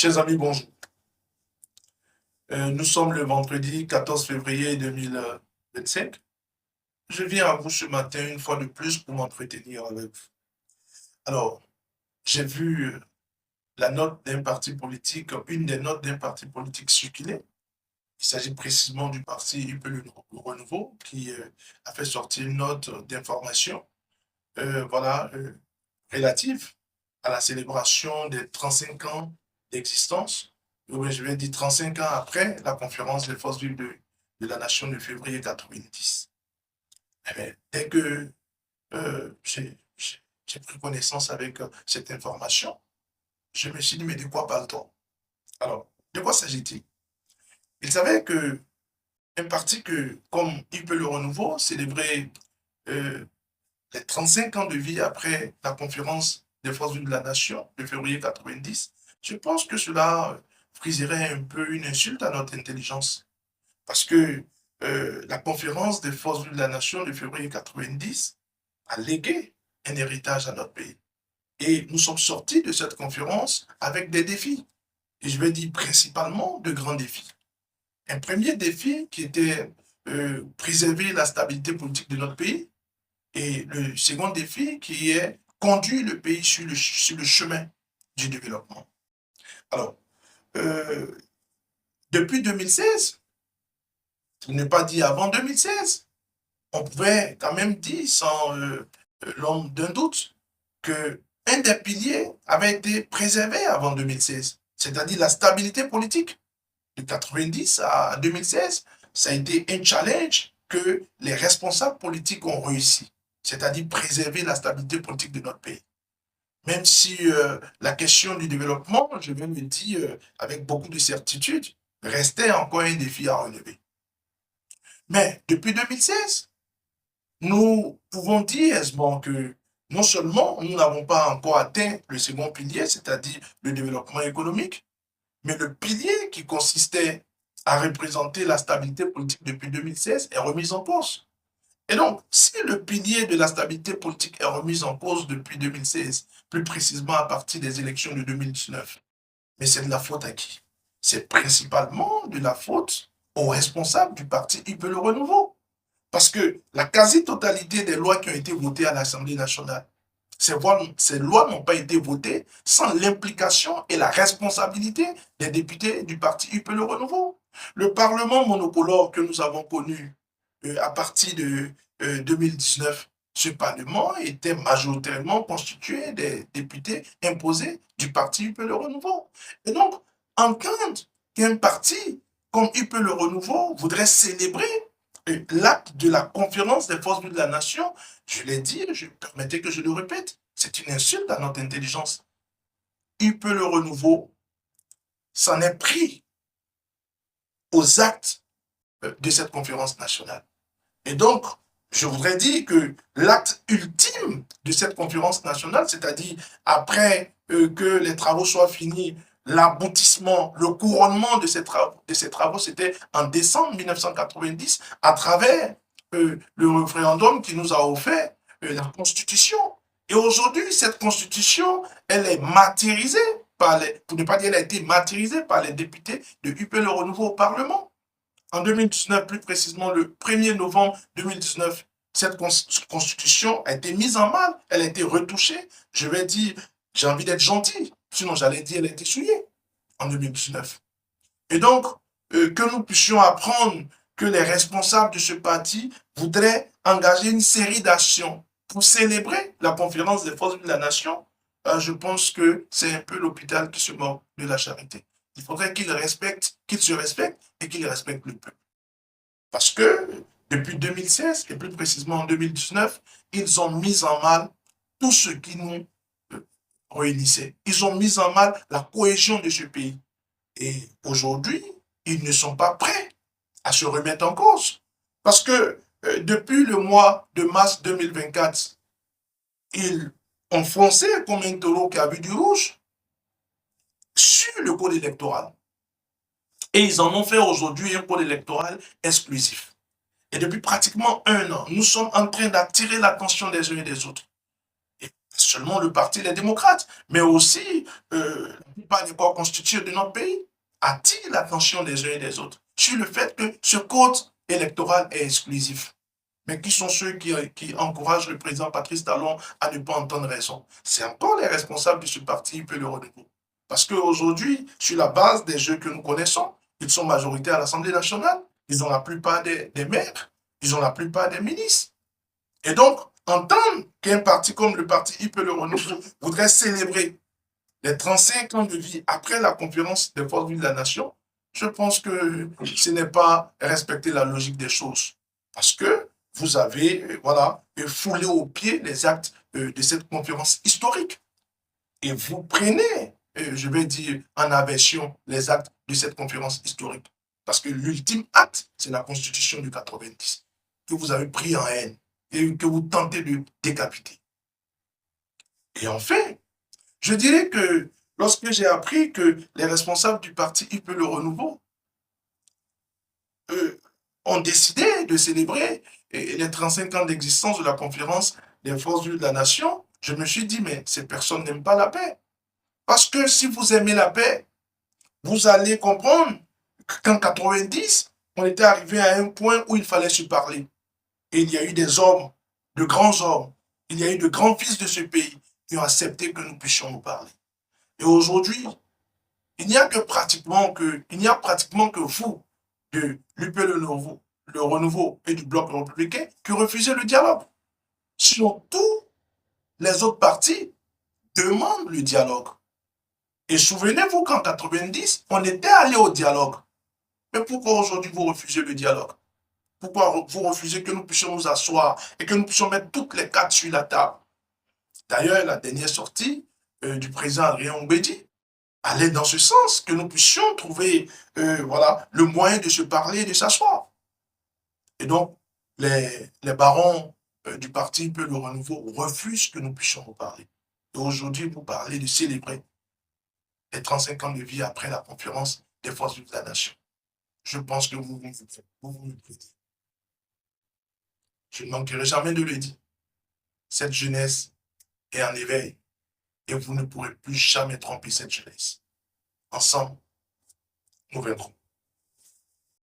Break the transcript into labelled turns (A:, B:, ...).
A: Chers amis, bonjour. Nous sommes le vendredi 14 février 2025. Je viens à vous ce matin une fois de plus pour m'entretenir avec vous. Alors, j'ai vu la note d'un parti politique, une des notes d'un parti politique circuler. Il s'agit précisément du parti UP Le Renouveau qui a fait sortir une note d'information voilà, relative à la célébration des 35 ans d'existence. Oui, je vais dire 35 ans après la conférence des forces vives de la nation de février 90. Eh bien, dès que j'ai pris connaissance avec cette information, je me suis dit, mais de quoi parle-t-on? Alors, de quoi s'agit-il? Il savait que un parti comme UP Le Renouveau, célébrait euh, les 35 ans de vie après la conférence des forces vives de la nation de février 90, je pense que cela friserait un peu une insulte à notre intelligence. Parce que la conférence des forces vives de la nation de février 90 a légué un héritage à notre pays. Et nous sommes sortis de cette conférence avec des défis. Et je vais dire principalement de grands défis. Un premier défi qui était préserver la stabilité politique de notre pays. Et le second défi qui est conduire le pays sur le chemin du développement. Alors, euh, depuis 2016, pour ne pas dire avant 2016, on pouvait quand même dire sans l'ombre d'un doute que un des piliers avait été préservé avant 2016, c'est-à-dire la stabilité politique. De 90 à 2016, ça a été un challenge que les responsables politiques ont réussi, c'est-à-dire préserver la stabilité politique de notre pays. Même si la question du développement, je vais le dire avec beaucoup de certitude, restait encore un défi à relever. Mais depuis 2016, nous pouvons dire aisément que non seulement nous n'avons pas encore atteint le second pilier, c'est-à-dire le développement économique, mais le pilier qui consistait à représenter la stabilité politique depuis 2016 est remis en cause. Et donc, si le pilier de la stabilité politique est remis en cause depuis 2016, plus précisément à partir des élections de 2019, mais c'est de la faute à qui? C'est principalement de la faute aux responsables du parti UP Le Renouveau. Parce que la quasi-totalité des lois qui ont été votées à l'Assemblée nationale, ces lois n'ont pas été votées sans l'implication et la responsabilité des députés du parti UP Le Renouveau. Le Parlement monocolore que nous avons connu à partir de 2019, ce Parlement était majoritairement constitué des députés imposés du parti UP Le Renouveau. Et donc, entendre qu'un parti comme UP Le Renouveau voudrait célébrer l'acte de la conférence des forces vives de la nation, je l'ai dit, je permettais que je le répète, c'est une insulte à notre intelligence. UP Le Renouveau s'en est pris aux actes de cette conférence nationale. Et donc, je voudrais dire que l'acte ultime de cette conférence nationale, c'est-à-dire après que les travaux soient finis, l'aboutissement, le couronnement de ces travaux, c'était en décembre 1990, à travers le référendum qui nous a offert la Constitution. Et aujourd'hui, cette Constitution, elle est matérialisée par pour ne pas dire, elle a été matérialisée par les députés de UP Le Renouveau au Parlement. En 2019, plus précisément le 1er novembre 2019, cette constitution a été mise en mal, elle a été retouchée. Je vais dire, j'ai envie d'être gentil, sinon j'allais dire elle a été souillée en 2019. Et donc, que nous puissions apprendre que les responsables de ce parti voudraient engager une série d'actions pour célébrer la conférence des forces de la nation, je pense que c'est un peu l'hôpital qui se moque de la charité. Il faudrait qu'ils se respectent et qu'ils respectent le peuple. Parce que depuis 2016, et plus précisément en 2019, ils ont mis en mal tout ce qui nous réunissait. Ils ont mis en mal la cohésion de ce pays. Et aujourd'hui, ils ne sont pas prêts à se remettre en cause. Parce que depuis le mois de mars 2024, ils ont foncé comme un taureau qui a vu du rouge sur le code électoral. Et ils en ont fait aujourd'hui un code électoral exclusif. Et depuis pratiquement un an, nous sommes en train d'attirer l'attention des uns et des autres. Et seulement le parti Les Démocrates, mais aussi la plupart des corps constitués de notre pays, attirent l'attention des uns et des autres sur le fait que ce code électoral est exclusif. Mais qui sont ceux qui encouragent le président Patrice Talon à ne pas entendre raison? C'est encore les responsables de ce parti, peut le renouveau. Parce qu'aujourd'hui, sur la base des jeux que nous connaissons, ils sont majoritaires à l'Assemblée nationale, ils ont la plupart des maires, ils ont la plupart des ministres. Et donc, entendre qu'un parti comme le parti IP Le Renouveau voudrait célébrer les 35 ans de vie après la conférence des forces vives de la nation, je pense que ce n'est pas respecter la logique des choses. Parce que vous avez, voilà, foulé au pied les actes de cette conférence historique. Et vous prenez, je vais dire en aversion, les actes de cette conférence historique. Parce que l'ultime acte, c'est la Constitution du 90, que vous avez pris en haine et que vous tentez de décapiter. Et enfin, je dirais que lorsque j'ai appris que les responsables du parti IP Le Renouveau ont décidé de célébrer les 35 ans d'existence de la conférence des forces vives de la nation, je me suis dit, mais ces personnes n'aiment pas la paix. Parce que si vous aimez la paix, vous allez comprendre qu'en 90, on était arrivé à un point où il fallait se parler. Et il y a eu des hommes, de grands hommes, il y a eu de grands fils de ce pays qui ont accepté que nous puissions nous parler. Et aujourd'hui, il n'y a pratiquement que vous, de l'UP le Renouveau et du Bloc républicain, qui refusez le dialogue. Sinon, tous les autres partis demandent le dialogue. Et souvenez-vous qu'en 90, on était allé au dialogue. Mais pourquoi aujourd'hui vous refusez le dialogue? Pourquoi vous refusez que nous puissions nous asseoir et que nous puissions mettre toutes les cartes sur la table? D'ailleurs, la dernière sortie du président Adrien Oumbédi allait dans ce sens, que nous puissions trouver voilà, le moyen de se parler et de s'asseoir. Et donc, les barons du parti Le Renouveau refusent que nous puissions vous parler. Et aujourd'hui, vous parlez de célébrer les 35 ans de vie après la conférence des forces vives de la nation. Je pense que vous vous méprenez. Je ne manquerai jamais de le dire. Cette jeunesse est en éveil et vous ne pourrez plus jamais tromper cette jeunesse. Ensemble, nous vaincrons.